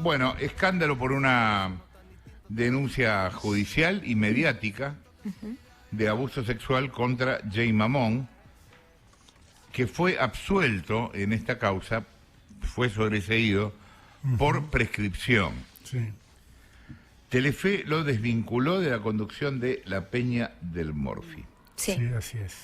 Bueno, escándalo por una denuncia judicial y mediática de abuso sexual contra Jay Mamón, que fue absuelto en esta causa, fue sobreseído por prescripción. Sí. Telefe lo desvinculó de la conducción de La Peña del Morfi. Sí, así es.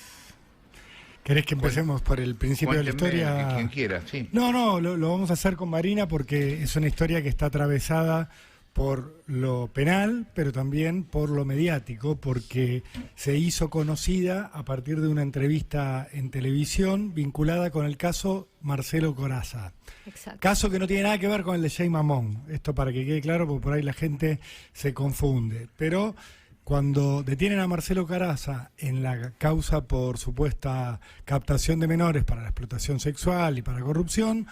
¿Querés que empecemos por el principio de la historia? Quien quiera, sí. No, lo vamos a hacer con Marina porque es una historia que está atravesada por lo penal, pero también por lo mediático, porque se hizo conocida a partir de una entrevista en televisión vinculada con el caso Marcelo Corazza. Exacto. Caso que no tiene nada que ver con el de Jay Mamón. Esto para que quede claro, porque por ahí la gente se confunde. Pero cuando detienen a Marcelo Corazza en la causa por supuesta captación de menores para la explotación sexual y para corrupción,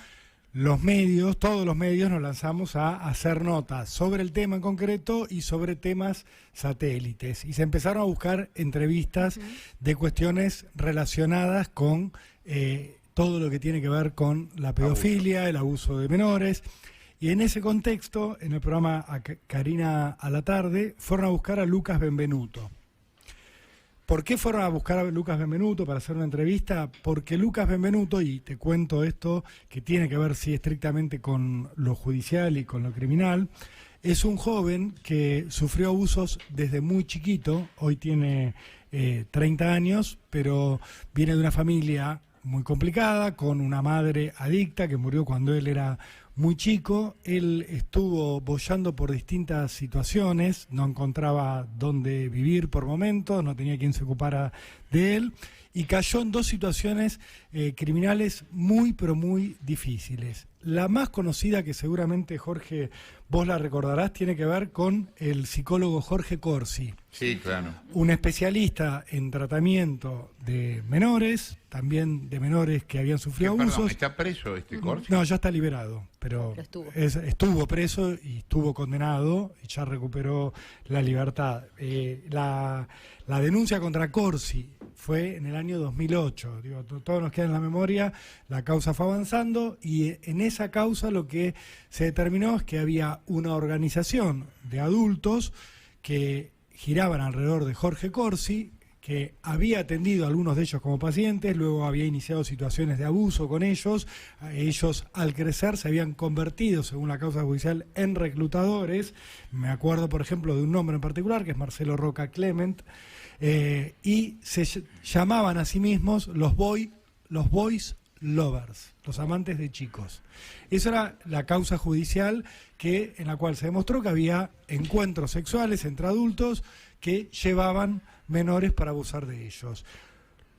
los medios, todos los medios nos lanzamos a hacer notas sobre el tema en concreto y sobre temas satélites. Y se empezaron a buscar entrevistas de cuestiones relacionadas con todo lo que tiene que ver con la pedofilia, el abuso de menores. Y en ese contexto, en el programa Karina a la tarde, fueron a buscar a Lucas Benvenuto. ¿Por qué fueron a buscar a Lucas Benvenuto para hacer una entrevista? Porque Lucas Benvenuto, y te cuento esto que tiene que ver sí estrictamente con lo judicial y con lo criminal, es un joven que sufrió abusos desde muy chiquito, hoy tiene 30 años, pero viene de una familia muy complicada, con una madre adicta que murió cuando él era muy chico. Él estuvo boyando por distintas situaciones, no encontraba dónde vivir por momentos, no tenía quien se ocupara de él, y cayó en dos situaciones criminales muy, pero muy difíciles. La más conocida, que seguramente, Jorge, vos la recordarás, tiene que ver con el psicólogo Jorge Corsi. Sí, claro. Un especialista en tratamiento de menores, también de menores que habían sufrido abusos. Perdón, ¿está preso este Corsi? No, ya está liberado, pero estuvo preso y estuvo condenado y ya recuperó la libertad. La denuncia contra Corsi fue en el año 2008, digo, todo nos queda en la memoria, la causa fue avanzando y en esa causa lo que se determinó es que había una organización de adultos que giraban alrededor de Jorge Corsi, que había atendido a algunos de ellos como pacientes, luego había iniciado situaciones de abuso con ellos. Ellos, al crecer, se habían convertido, según la causa judicial, en reclutadores. Me acuerdo, por ejemplo, de un nombre en particular, que es Marcelo Roca Clement, y se llamaban a sí mismos los boys lovers, los amantes de chicos. Esa era la causa judicial en la cual se demostró que había encuentros sexuales entre adultos que llevaban menores para abusar de ellos.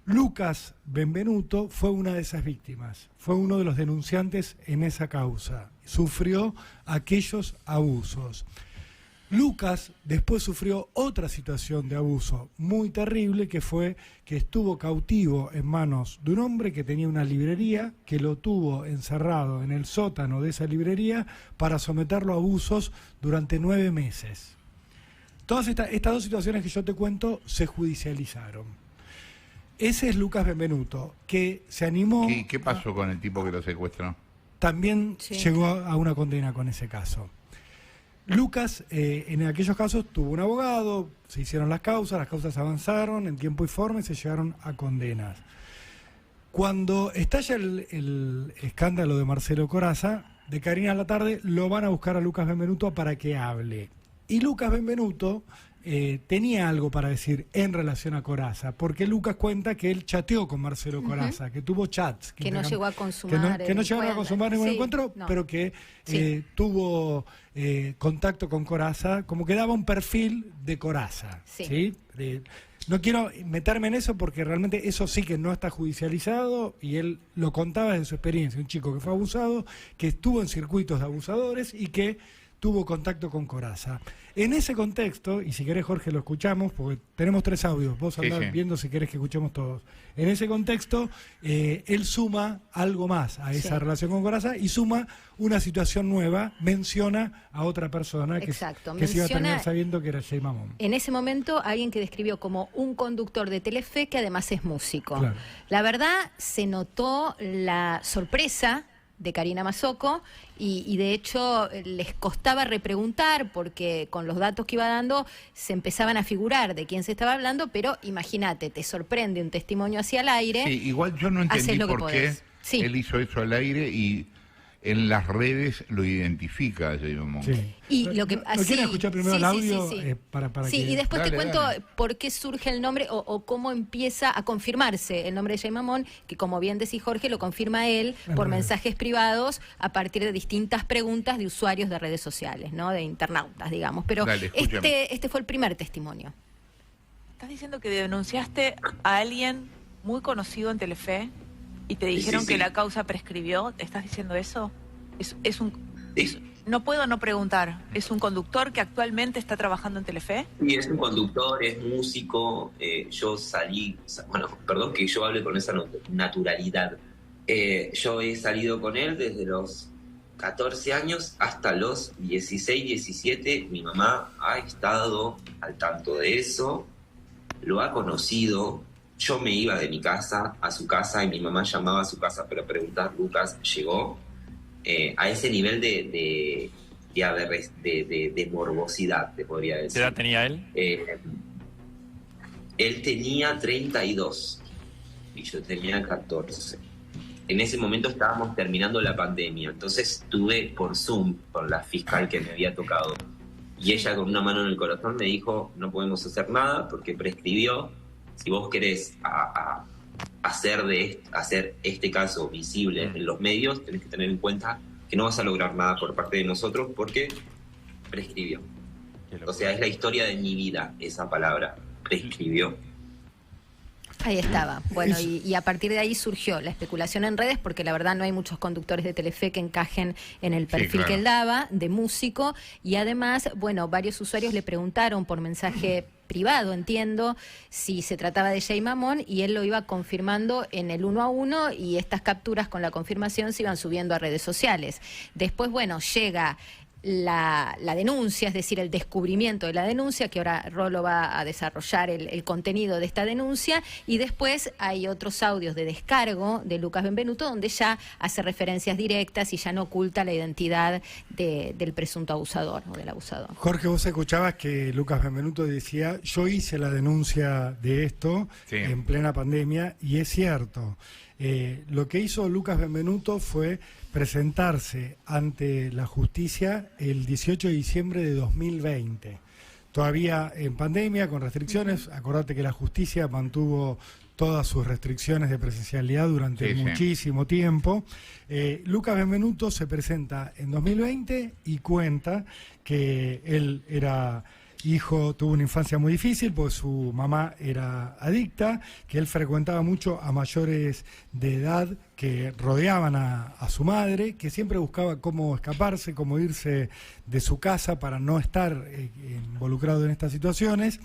Lucas Benvenuto fue una de esas víctimas, fue uno de los denunciantes en esa causa, sufrió aquellos abusos. Lucas después sufrió otra situación de abuso muy terrible, que fue que estuvo cautivo en manos de un hombre que tenía una librería, que lo tuvo encerrado en el sótano de esa librería para someterlo a abusos durante 9 meses. Todas estas dos situaciones que yo te cuento se judicializaron. Ese es Lucas Benvenuto, que se animó... ¿Qué pasó con el tipo que lo secuestró? También llegó a una condena con ese caso. Lucas, en aquellos casos, tuvo un abogado, se hicieron las causas avanzaron en tiempo y forma y se llegaron a condenas. Cuando estalla el escándalo de Marcelo Corazza, de Karina a la tarde, lo van a buscar a Lucas Benvenuto para que hable. Y Lucas Benvenuto tenía algo para decir en relación a Corazza, porque Lucas cuenta que él chateó con Marcelo Corazza, que tuvo chats. Que no llegó a consumar. Que no llegaron a consumar ningún encuentro, no. pero que tuvo contacto con Corazza, como que daba un perfil de Corazza. ¿Sí? No quiero meterme en eso porque realmente eso sí que no está judicializado y él lo contaba desde su experiencia. Un chico que fue abusado, que estuvo en circuitos de abusadores y que tuvo contacto con Corazza. En ese contexto, y si querés, Jorge, lo escuchamos, porque tenemos 3 audios, vos andás viendo si querés que escuchemos todos. En ese contexto, él suma algo más a esa relación con Corazza y suma una situación nueva, menciona a otra persona que se iba a terminar sabiendo que era Jay Mamón. En ese momento, alguien que describió como un conductor de Telefe que además es músico. Claro. La verdad, se notó la sorpresa de Karina Mazzocco y de hecho les costaba repreguntar porque con los datos que iba dando se empezaban a figurar de quién se estaba hablando, pero imagínate, te sorprende un testimonio hacia el aire. Sí, igual yo no entendí por qué él hizo eso al aire y en las redes lo identifica a Jay Mamón. Sí. Y lo que ¿Quieren escuchar primero el audio? Para sí, que... y después Dale, te cuento dale. por qué surge el nombre o cómo empieza a confirmarse el nombre de Jay Mamón, que como bien decís Jorge, lo confirma él por mensajes privados a partir de distintas preguntas de usuarios de redes sociales, ¿no? De internautas, digamos. Pero Dale, escúchame. este fue el primer testimonio. ¿Estás diciendo que denunciaste a alguien muy conocido en Telefe y te dijeron que la causa prescribió? ¿Estás diciendo eso? No puedo no preguntar. ¿Es un conductor que actualmente está trabajando en Telefe? Sí, es un conductor, es músico. Yo salí, bueno, perdón que yo hable con esa naturalidad. Yo he salido con él desde los 14 años hasta los 16, 17. Mi mamá ha estado al tanto de eso, lo ha conocido. Yo me iba de mi casa a su casa y mi mamá llamaba a su casa para preguntar, Lucas llegó. A ese nivel de morbosidad, te podría decir. ¿Qué edad tenía él? Él tenía 32 y yo tenía 14. En ese momento estábamos terminando la pandemia, entonces estuve por Zoom con la fiscal que me había tocado. Y ella con una mano en el corazón me dijo, no podemos hacer nada porque prescribió. Si vos querés hacer este caso visible en los medios, tenés que tener en cuenta que no vas a lograr nada por parte de nosotros porque prescribió. O sea, es la historia de mi vida, esa palabra, prescribió. Ahí estaba. Bueno, y a partir de ahí surgió la especulación en redes, porque la verdad no hay muchos conductores de Telefe que encajen en el perfil que él daba, de músico, y además, bueno, varios usuarios le preguntaron por mensaje privado, entiendo, si se trataba de Jay Mamón, y él lo iba confirmando en el 1 a 1, y estas capturas con la confirmación se iban subiendo a redes sociales. Después, bueno, llega la denuncia, es decir, el descubrimiento de la denuncia, que ahora Rolo va a desarrollar el contenido de esta denuncia, y después hay otros audios de descargo de Lucas Benvenuto, donde ya hace referencias directas y ya no oculta la identidad del presunto abusador o del abusador. Jorge, vos escuchabas que Lucas Benvenuto decía, yo hice la denuncia de esto en plena pandemia, y es cierto. Lo que hizo Lucas Benvenuto fue presentarse ante la justicia el 18 de diciembre de 2020. Todavía en pandemia, con restricciones. Acordate que la justicia mantuvo todas sus restricciones de presencialidad durante muchísimo tiempo. Lucas Benvenuto se presenta en 2020 y cuenta que él era tuvo una infancia muy difícil porque su mamá era adicta, que él frecuentaba mucho a mayores de edad que rodeaban a su madre, que siempre buscaba cómo escaparse, cómo irse de su casa para no estar involucrado en estas situaciones,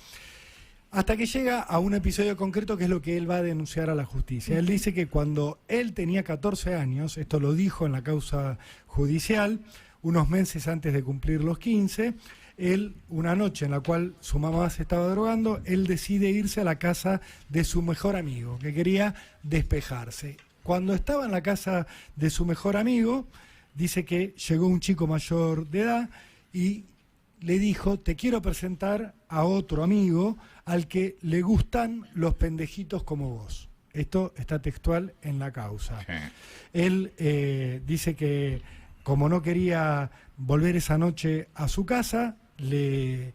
hasta que llega a un episodio concreto que es lo que él va a denunciar a la justicia. Él dice que cuando él tenía 14 años, esto lo dijo en la causa judicial, unos meses antes de cumplir los 15, él, una noche en la cual su mamá se estaba drogando, él decide irse a la casa de su mejor amigo, que quería despejarse. Cuando estaba en la casa de su mejor amigo, dice que llegó un chico mayor de edad y le dijo, te quiero presentar a otro amigo al que le gustan los pendejitos como vos. Esto está textual en la causa. Sí. Él dice que como no quería volver esa noche a su casa, le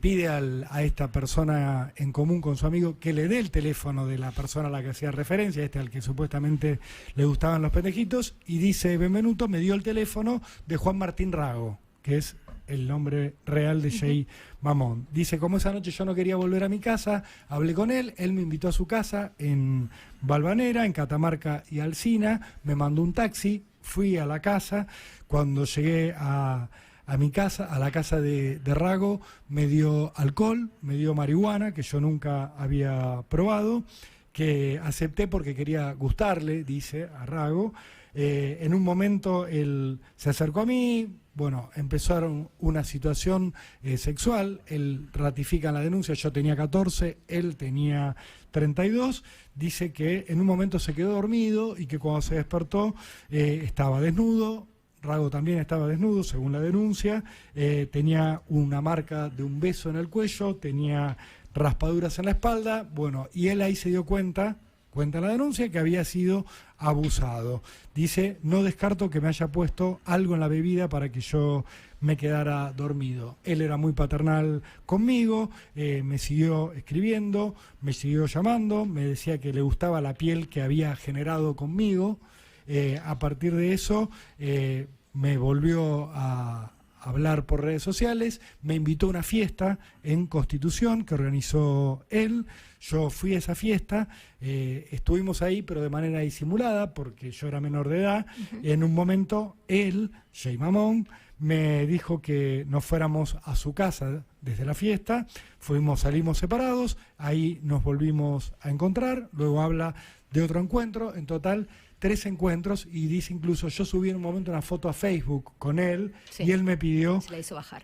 pide a esta persona en común con su amigo que le dé el teléfono de la persona a la que hacía referencia, al que supuestamente le gustaban los pendejitos, y dice Benvenuto, me dio el teléfono de Juan Martín Rago, que es el nombre real de Jay Mamón. Dice, como esa noche yo no quería volver a mi casa, hablé con él me invitó a su casa en Valvanera, en Catamarca y Alsina, me mandó un taxi, fui a la casa, cuando llegué a mi casa, a la casa de Rago, me dio alcohol, me dio marihuana, que yo nunca había probado, que acepté porque quería gustarle, dice a Rago. En un momento él se acercó a mí, bueno, empezaron una situación sexual, él ratifica la denuncia, yo tenía 14, él tenía 32, dice que en un momento se quedó dormido y que cuando se despertó estaba desnudo. Rago también estaba desnudo, según la denuncia, tenía una marca de un beso en el cuello, tenía raspaduras en la espalda, bueno, y él ahí se dio cuenta la denuncia, que había sido abusado. Dice, no descarto que me haya puesto algo en la bebida para que yo me quedara dormido. Él era muy paternal conmigo, me siguió escribiendo, me siguió llamando, me decía que le gustaba la piel que había generado conmigo. A partir de eso me volvió a hablar por redes sociales, me invitó a una fiesta en Constitución que organizó él. Yo fui a esa fiesta, estuvimos ahí pero de manera disimulada porque yo era menor de edad. En un momento él, Jay Mamón, me dijo que nos fuéramos a su casa desde la fiesta, salimos separados, ahí nos volvimos a encontrar, luego habla de otro encuentro, en total 3 encuentros, y dice incluso, yo subí en un momento una foto a Facebook con él, sí, y él me pidió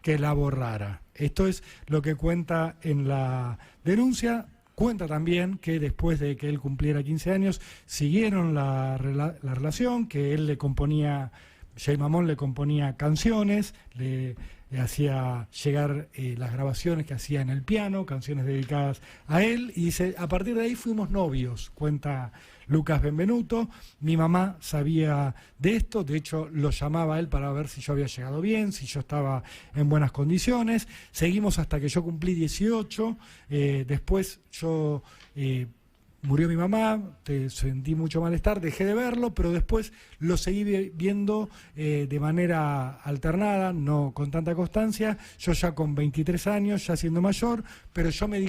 que la borrara. Esto es lo que cuenta en la denuncia. Cuenta también que después de que él cumpliera 15 años, siguieron la relación, que él le componía, Jay Mamón le componía canciones, le hacía llegar las grabaciones que hacía en el piano, canciones dedicadas a él, y dice, a partir de ahí fuimos novios, cuenta Lucas Benvenuto. Mi mamá sabía de esto, de hecho lo llamaba a él para ver si yo había llegado bien, si yo estaba en buenas condiciones. Seguimos hasta que yo cumplí 18, después yo... murió mi mamá, sentí mucho malestar, dejé de verlo, pero después lo seguí viendo de manera alternada, no con tanta constancia, yo ya con 23 años, ya siendo mayor, pero yo me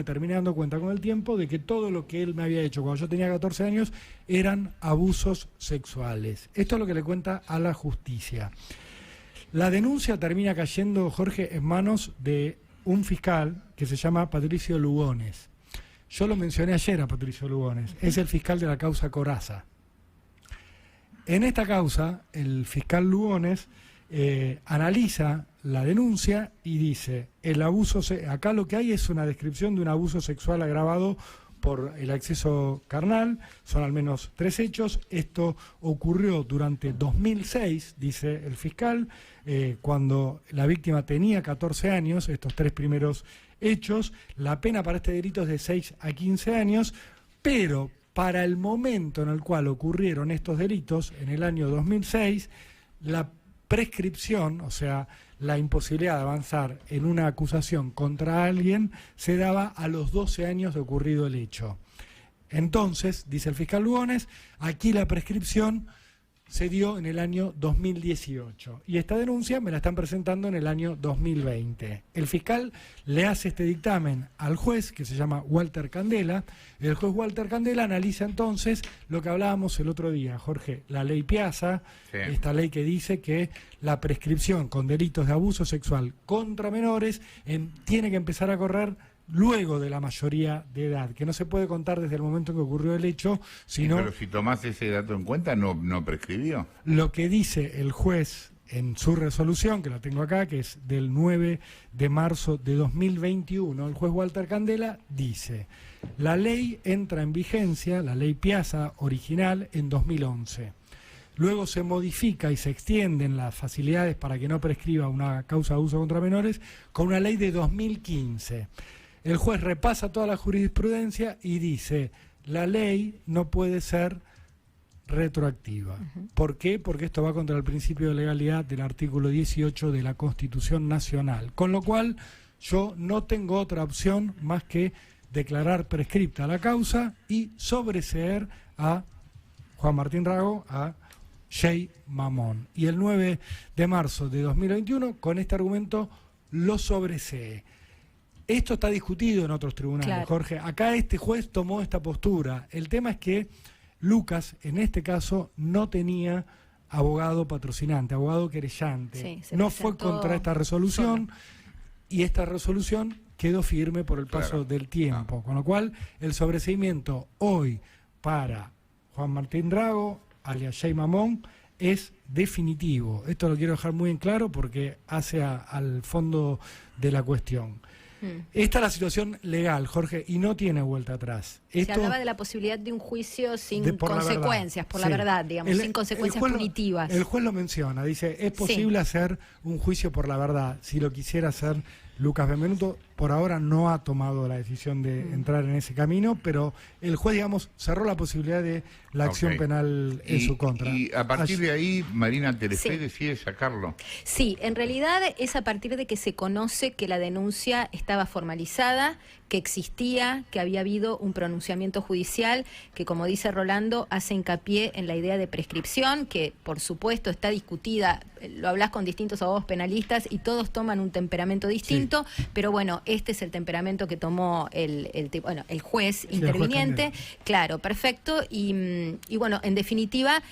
terminé dando cuenta con el tiempo de que todo lo que él me había hecho cuando yo tenía 14 años eran abusos sexuales. Esto es lo que le cuenta a la justicia. La denuncia termina cayendo, Jorge, en manos de un fiscal que se llama Patricio Lugones. Yo lo mencioné ayer a Patricio Lugones, es el fiscal de la causa Corazza. En esta causa, el fiscal Lugones analiza la denuncia y dice, acá lo que hay es una descripción de un abuso sexual agravado por el acceso carnal, son al menos 3 hechos. Esto ocurrió durante 2006, dice el fiscal, cuando la víctima tenía 14 años, estos 3 primeros hechos. La pena para este delito es de 6 a 15 años, pero para el momento en el cual ocurrieron estos delitos, en el año 2006, la prescripción, o sea, la imposibilidad de avanzar en una acusación contra alguien, se daba a los 12 años de ocurrido el hecho. Entonces, dice el fiscal Lugones, aquí la prescripción se dio en el año 2018 y esta denuncia me la están presentando en el año 2020. El fiscal le hace este dictamen al juez, que se llama Walter Candela. El juez Walter Candela analiza entonces lo que hablábamos el otro día, Jorge, la ley Piazza, sí, esta ley que dice que la prescripción con delitos de abuso sexual contra menores tiene que empezar a correr luego de la mayoría de edad, que no se puede contar desde el momento en que ocurrió el hecho, sino... Pero si tomás ese dato en cuenta, no prescribió. Lo que dice el juez en su resolución, que la tengo acá, que es del 9 de marzo de 2021, el juez Walter Candela dice, la ley entra en vigencia, la ley Piazza original, en 2011. Luego se modifica y se extienden las facilidades para que no prescriba una causa de abuso contra menores con una ley de 2015. El juez repasa toda la jurisprudencia y dice, la ley no puede ser retroactiva. ¿Por qué? Porque esto va contra el principio de legalidad del artículo 18 de la Constitución Nacional. Con lo cual, yo no tengo otra opción más que declarar prescripta la causa y sobreseer a Juan Martín Rago, a Jay Mamón. Y el 9 de marzo de 2021, con este argumento, lo sobresee. Esto está discutido en otros tribunales, claro, Jorge. Acá este juez tomó esta postura. El tema es que Lucas, en este caso, no tenía abogado patrocinante, abogado querellante. Sí, no fue contra esta resolución y esta resolución quedó firme por el paso del tiempo. Con lo cual, el sobreseimiento hoy para Juan Martín Rago alias Jay Mamón, es definitivo. Esto lo quiero dejar muy en claro porque hace al fondo de la cuestión. Esta es la situación legal, Jorge, y no tiene vuelta atrás. Se hablaba de la posibilidad de un juicio sin consecuencias, por la sí. verdad, digamos, sin consecuencias punitivas. El juez lo menciona, dice, es posible hacer un juicio por la verdad. Si lo quisiera hacer Lucas Benvenuto, por ahora no ha tomado la decisión de entrar en ese camino, pero el juez, digamos, cerró la posibilidad de la acción penal en su contra. Y a partir de ahí, Marina, Telefe decide sacarlo. Sí, en realidad es a partir de que se conoce que la denuncia estaba formalizada, que existía, que había habido un pronunciamiento judicial que, como dice Rolando, hace hincapié en la idea de prescripción, que por supuesto está discutida, lo hablas con distintos abogados penalistas y todos toman un temperamento distinto, pero bueno, este es el temperamento que tomó el juez interviniente. El juez claro, perfecto, y bueno, en definitiva,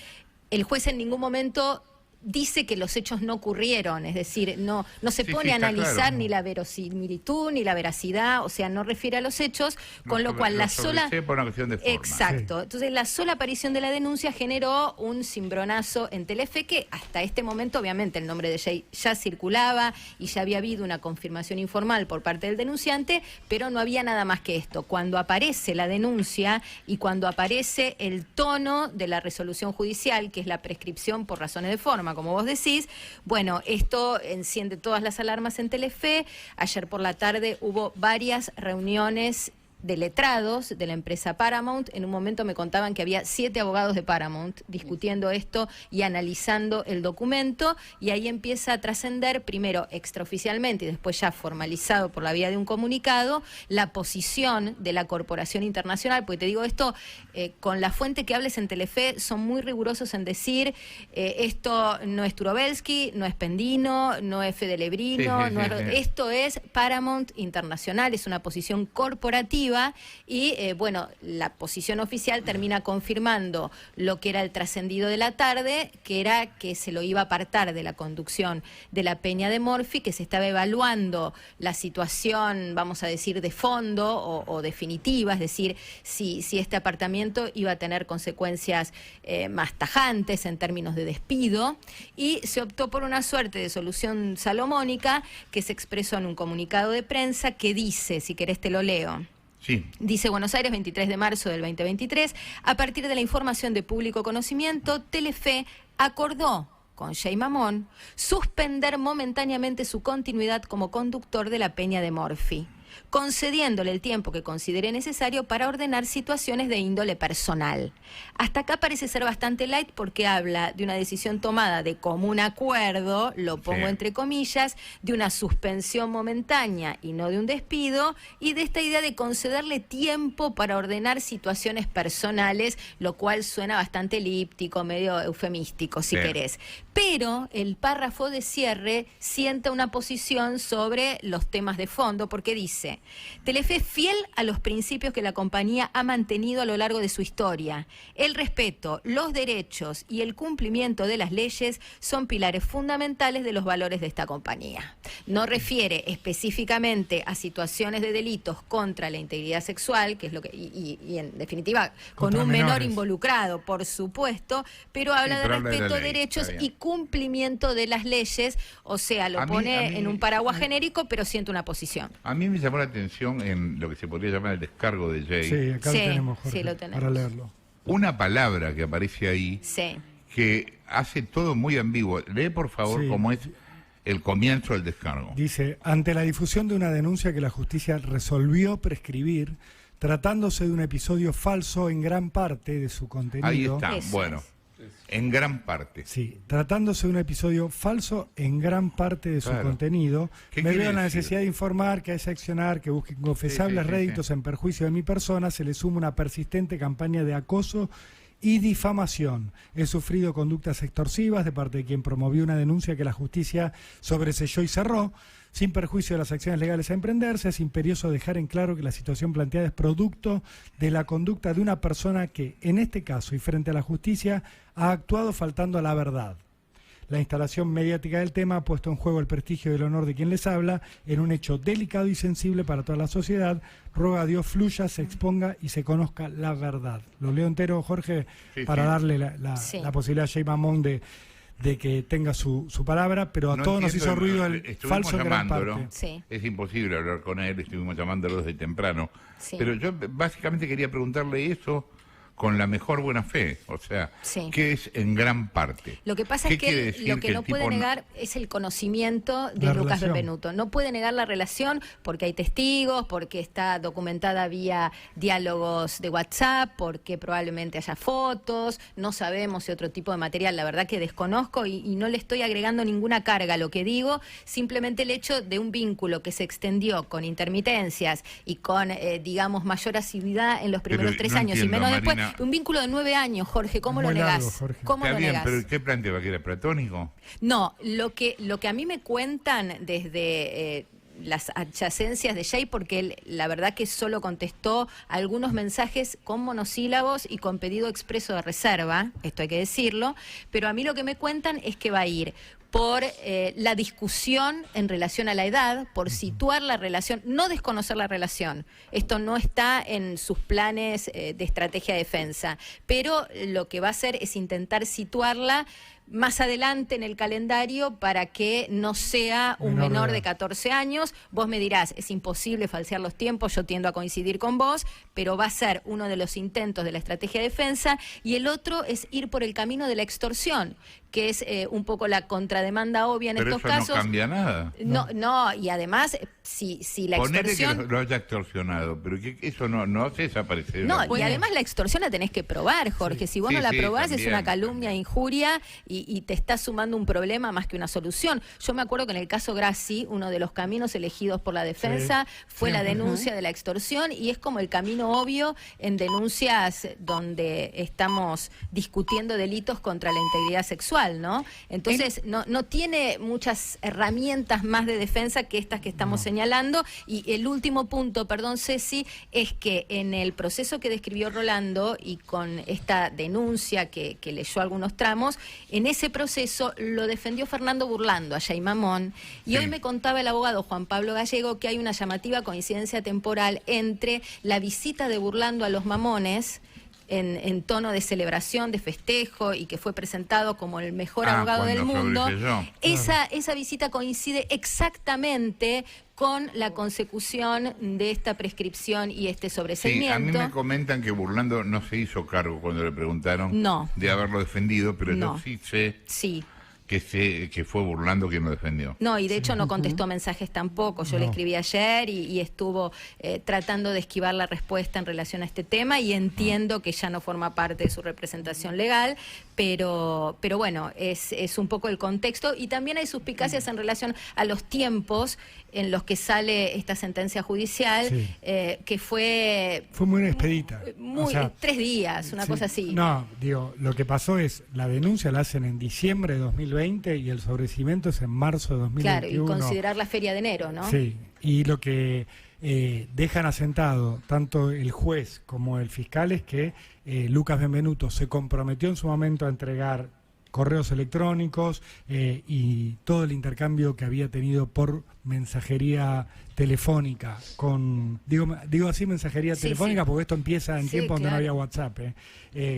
el juez en ningún momento dice que los hechos no ocurrieron, es decir, no se pone a analizar ni la verosimilitud ni la veracidad, o sea, no refiere a los hechos, con lo cual la sola... por una cuestión de forma. Exacto, entonces la sola aparición de la denuncia generó un cimbronazo en Telefe que hasta este momento, obviamente, el nombre de Jay ya circulaba y ya había habido una confirmación informal por parte del denunciante, pero no había nada más que esto. Cuando aparece la denuncia y cuando aparece el tono de la resolución judicial, que es la prescripción por razones de forma, como vos decís, bueno, esto enciende todas las alarmas en Telefe. Ayer por la tarde hubo varias reuniones de letrados de la empresa Paramount. En un momento me contaban que había 7 abogados de Paramount discutiendo esto y analizando el documento, y ahí empieza a trascender, primero extraoficialmente y después ya formalizado por la vía de un comunicado, la posición de la Corporación Internacional. Porque te digo esto, con la fuente que hables en Telefe son muy rigurosos en decir esto no es Turovelsky, no es Pendino, no es Fede Lebrino, esto es Paramount Internacional, es una posición corporativa. Y bueno, la posición oficial termina confirmando lo que era el trascendido de la tarde, que era que se lo iba a apartar de la conducción de la Peña de Morphy, que se estaba evaluando la situación, vamos a decir, de fondo o definitiva, es decir, si este apartamiento iba a tener consecuencias más tajantes en términos de despido, y se optó por una suerte de solución salomónica que se expresó en un comunicado de prensa que dice, si querés te lo leo. Sí. Dice Buenos Aires, 23 de marzo del 2023, a partir de la información de público conocimiento, Telefe acordó con Jay Mamón suspender momentáneamente su continuidad como conductor de la Peña de Morphy, concediéndole el tiempo que considere necesario para ordenar situaciones de índole personal. Hasta acá parece ser bastante light porque habla de una decisión tomada de común acuerdo, lo pongo entre comillas, de una suspensión momentánea y no de un despido, y de esta idea de concederle tiempo para ordenar situaciones personales, lo cual suena bastante elíptico, medio eufemístico, si querés. Pero el párrafo de cierre sienta una posición sobre los temas de fondo, porque dice: Telefe es fiel a los principios que la compañía ha mantenido a lo largo de su historia. El respeto, los derechos y el cumplimiento de las leyes son pilares fundamentales de los valores de esta compañía. No refiere específicamente a situaciones de delitos contra la integridad sexual, que es lo que y en definitiva con un menor involucrado, por supuesto, pero habla de respeto, derechos y cumplimiento de las leyes, o sea, lo pone en un paraguas genérico, pero siente una posición. A mí me llamó la atención en lo que se podría llamar el descargo de Jay. Sí, acá lo tenemos, Jorge, lo tenemos. para leerlo. Una palabra que aparece ahí que hace todo muy ambiguo. Lee, por favor, cómo es el comienzo del descargo. Dice: ante la difusión de una denuncia que la justicia resolvió prescribir, tratándose de un episodio falso en gran parte de su contenido. Ahí está, bueno. En gran parte. Sí, tratándose de un episodio falso en gran parte de su contenido, me veo la necesidad de informar que a ese accionar que busque inconfesables réditos en perjuicio de mi persona se le suma una persistente campaña de acoso y difamación. He sufrido conductas extorsivas de parte de quien promovió una denuncia que la justicia sobreseyó y cerró. Sin perjuicio de las acciones legales a emprenderse, es imperioso dejar en claro que la situación planteada es producto de la conducta de una persona que, en este caso y frente a la justicia, ha actuado faltando a la verdad. La instalación mediática del tema ha puesto en juego el prestigio y el honor de quien les habla en un hecho delicado y sensible para toda la sociedad. Ruega a Dios fluya, se exponga y se conozca la verdad. Lo leo entero, Jorge, para darle la posibilidad a Jay Mamón de que tenga su palabra, pero a todos nos hizo ruido el falso en gran parte. Sí. Es imposible hablar con él, estuvimos llamándolo desde temprano. Sí. Pero yo básicamente quería preguntarle eso con la mejor buena fe, o sea, ¿qué es en gran parte? Lo que pasa es que lo que no puede negar es el conocimiento de Lucas Benvenuto. No puede negar la relación porque hay testigos, porque está documentada vía diálogos de WhatsApp, porque probablemente haya fotos, no sabemos si otro tipo de material, la verdad que desconozco y no le estoy agregando ninguna carga a lo que digo, simplemente el hecho de un vínculo que se extendió con intermitencias y con, digamos, mayor asiduidad en los primeros 3 años y menos después. Un vínculo de 9 años, Jorge, ¿cómo lo negás? ¿Cómo lo negás? Pero ¿qué planteaba? ¿Que era platónico? No, lo que a mí me cuentan desde las adyacencias de Jay, porque él, la verdad que solo contestó algunos mensajes con monosílabos y con pedido expreso de reserva, esto hay que decirlo, pero a mí lo que me cuentan es que va a ir por la discusión en relación a la edad, por situar la relación, no desconocer la relación. Esto no está en sus planes de estrategia de defensa, pero lo que va a hacer es intentar situarla más adelante en el calendario para que no sea un menor de 14 años. Vos me dirás, es imposible falsear los tiempos, yo tiendo a coincidir con vos, pero va a ser uno de los intentos de la estrategia de defensa, y el otro es ir por el camino de la extorsión, que es un poco la contrademanda obvia en estos casos. Pero eso no cambia nada. No, y además, si la extorsión... Ponele que lo haya extorsionado, pero que eso no hace desaparecer. No, y además la extorsión la tenés que probar, Jorge. Si vos no la probás, también, es una calumnia, injuria, y te está sumando un problema más que una solución. Yo me acuerdo que en el caso Grassi, uno de los caminos elegidos por la defensa fue la denuncia de la extorsión, y es como el camino obvio en denuncias donde estamos discutiendo delitos contra la integridad sexual, ¿no? Entonces, no tiene muchas herramientas más de defensa que estas que estamos señalando. Y el último punto, perdón, Ceci, es que en el proceso que describió Rolando y con esta denuncia que leyó algunos tramos, en ese proceso lo defendió Fernando Burlando a Jay Mamón, y hoy me contaba el abogado Juan Pablo Gallego que hay una llamativa coincidencia temporal entre la visita de Burlando a los Mamones en tono de celebración, de festejo, y que fue presentado como el mejor abogado del mundo. Esa visita coincide exactamente con la consecución de esta prescripción y este sobreseimiento. Sí, a mí me comentan que Burlando no se hizo cargo cuando le preguntaron de haberlo defendido, pero yo sí sé que fue Burlando quien lo defendió. No, y de hecho no contestó mensajes tampoco. Yo le escribí ayer y estuvo tratando de esquivar la respuesta en relación a este tema, y entiendo que ya no forma parte de su representación legal, pero bueno, es un poco el contexto, y también hay suspicacias en relación a los tiempos en los que sale esta sentencia judicial, que fue muy expedita. 3 días, una cosa así. No, digo, lo que pasó es, la denuncia la hacen en diciembre de 2020 y el sobreseimiento es en marzo de 2021. Claro, y considerar la feria de enero, ¿no? Sí, y lo que dejan asentado tanto el juez como el fiscal es que Lucas Benvenuto se comprometió en su momento a entregar correos electrónicos y todo el intercambio que había tenido por mensajería telefónica digo así mensajería telefónica porque esto empieza en tiempos donde no había WhatsApp,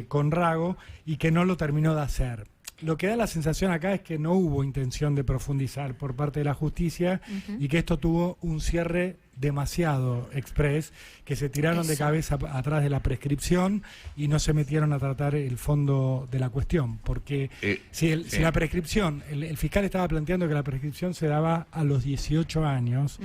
con Rago, y que no lo terminó de hacer. Lo que da la sensación acá es que no hubo intención de profundizar por parte de la justicia y que esto tuvo un cierre demasiado express, que se tiraron de cabeza atrás de la prescripción y no se metieron a tratar el fondo de la cuestión, porque si la prescripción, el fiscal estaba planteando que la prescripción se daba a los 18 años,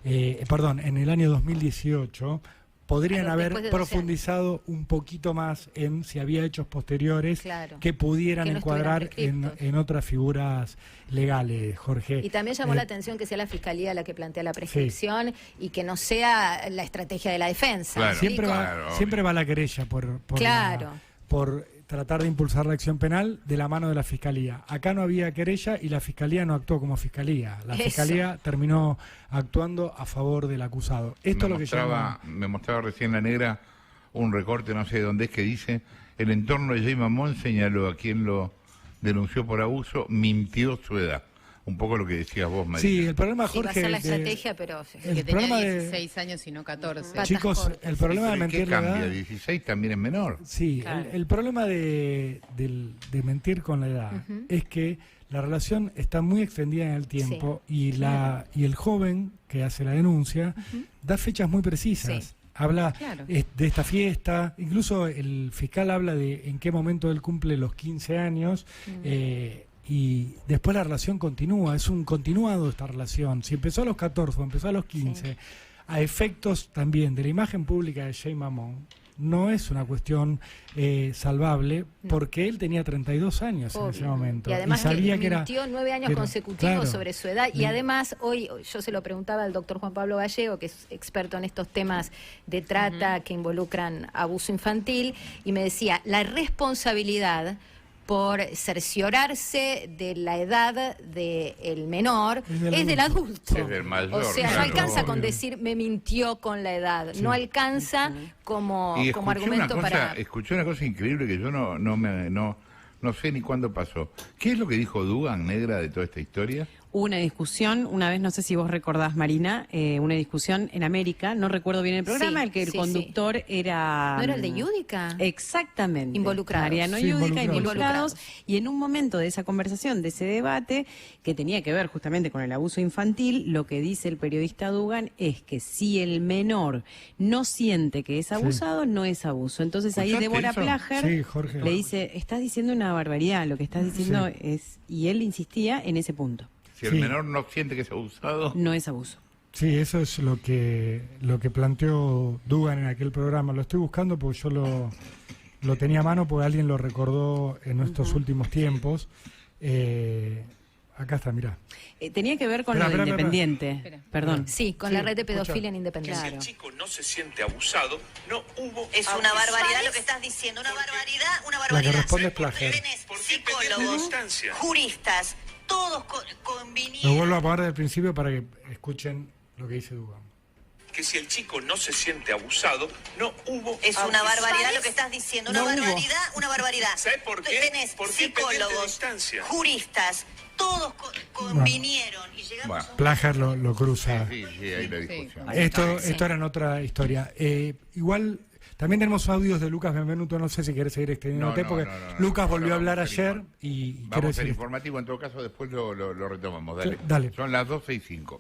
en el año 2018, podrían haber profundizado un poquito más en si había hechos posteriores que pudieran encuadrar en otras figuras legales, Jorge. Y también llamó la atención que sea la Fiscalía la que plantea la prescripción y que no sea la estrategia de la defensa. Claro, siempre va la querella por tratar de impulsar la acción penal de la mano de la Fiscalía. Acá no había querella y la Fiscalía no actuó como Fiscalía. La Fiscalía terminó actuando a favor del acusado. Esto es lo que me mostraba recién la negra un recorte, no sé de dónde es, que dice: el entorno de Jay Mamón señaló a quien lo denunció por abuso, mintió su edad. Un poco lo que decías vos, Marina. Sí, el problema, Sí, va a Jorge... ser la estrategia, pero... el que problema tenía de- 16 años y no 14. Patas Chicos, cortas. el problema de ¿Pero mentir qué la cambia? edad... 16 también es menor. Sí, Claro. el problema de mentir con la edad es que la relación está muy extendida en el tiempo y el joven que hace la denuncia da fechas muy precisas. Sí. Habla Claro. de esta fiesta, incluso el fiscal habla de en qué momento él cumple los 15 años y después la relación continúa, es un continuado esta relación. Si empezó a los 14 o empezó a los 15, a efectos también de la imagen pública de Jay Mamón, no es una cuestión salvable porque él tenía 32 años en ese Obvio. momento. Y además sabía que era... mintió 9 años que era- consecutivos claro. sobre su edad. Y Sí. además, hoy yo se lo preguntaba al doctor Juan Pablo Gallego, que es experto en estos temas de trata que involucran abuso infantil, y me decía, la responsabilidad por cerciorarse de la edad del menor es del adulto. Es del mayor, o sea, no claro. alcanza con Obvio. decir me mintió con la edad. No alcanza como Y como escuché argumento una cosa, para... escuché una cosa increíble que yo no sé ni cuándo pasó. ¿Qué es lo que dijo Dugan, Negra, de toda esta historia? Hubo una discusión, una vez, no sé si vos recordás, Marina, una discusión en América, no recuerdo bien el programa, Sí, el que el sí, conductor era... ¿No era el de Yudica? Exactamente. Involucrados. Mariano Sí, Yudica, involucrados. involucrados. Y en un momento de esa conversación, de ese debate, que tenía que ver justamente con el abuso infantil, lo que dice el periodista Dugan es que si el menor no siente que es abusado, no es abuso. Entonces ahí ¿Escuchaste Débora eso? Plager Sí, Jorge. le dice, estás diciendo una barbaridad, lo que estás diciendo es... Y él insistía en ese punto. Si el Sí. menor no siente que es abusado, No es abuso. Sí, eso es lo que planteó Dugan en aquel programa. Lo estoy buscando porque yo lo tenía a mano porque alguien lo recordó en estos últimos tiempos. Acá está, mirá. Tenía que ver con Espera, lo de espera, Independiente. espera. Perdón. Sí, con Sí, la red de escucha. pedofilia en Independiente. Claro. Si el chico no se siente abusado, no hubo Es una barbaridad lo que estás diciendo, una barbaridad, una La que barbaridad. responde es Plager. Tenés ¿Por qué pedir psicólogos, distancia? juristas, todos Lo convinieron. vuelvo a poner del principio para que escuchen lo que dice Dugan. Que si el chico no se siente abusado, no hubo Es una abuso. barbaridad lo que estás diciendo, una No hubo. barbaridad, una barbaridad. ¿Sabes por qué? Tenés ¿Por qué pedir psicólogos, distancia? juristas, todos convinieron y llegamos Bueno. a un... Plager lo cruza. sí, hay la discusión. Esto era en otra historia. Igual, también tenemos audios de Lucas Benvenuto, no sé si querés seguir extendiéndote, porque Lucas volvió a hablar ayer y quiero Vamos a ser decir... informativo, en todo caso después lo retomamos. Dale. Dale. Son las 12:05.